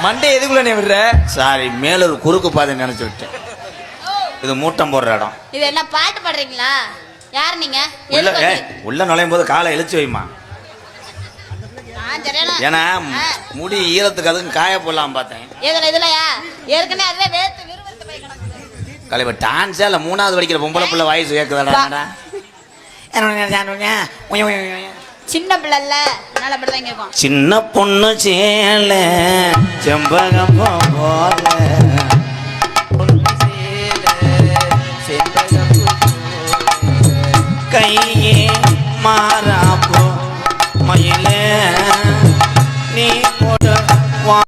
மண்டை எதுக்குள்ள நீ விடுற? சாரி, மேலூர் குறுக்கு பாதை நினைச்சு விட்டேன். இது மூட்டம் போடுற இடம். இது என்ன பாட்டு பாடுறீங்களா? யார் நீங்க? உள்ள நுழையும் போது காலை இழுச்சு வைமா. ஏன்னா முடி ஈரத்துக்கு அதுக்கு காய போடலாம் பார்த்தேன். இதுலயா ஏற்கனவே அதுவே வேர்த்து விறுவிறுத்து போய் கிடக்குது. கலைவ டான்ஸா இல்ல மூணாவது படிக்கிற பொம்பளை பிள்ளை வாய்ஸ் கேட்குதாடா? சின்ன பிள்ளைல அதனால அப்படிதான் கேட்கும். சின்ன பொண்ணு சேல செம்பகம் போல கையே மாற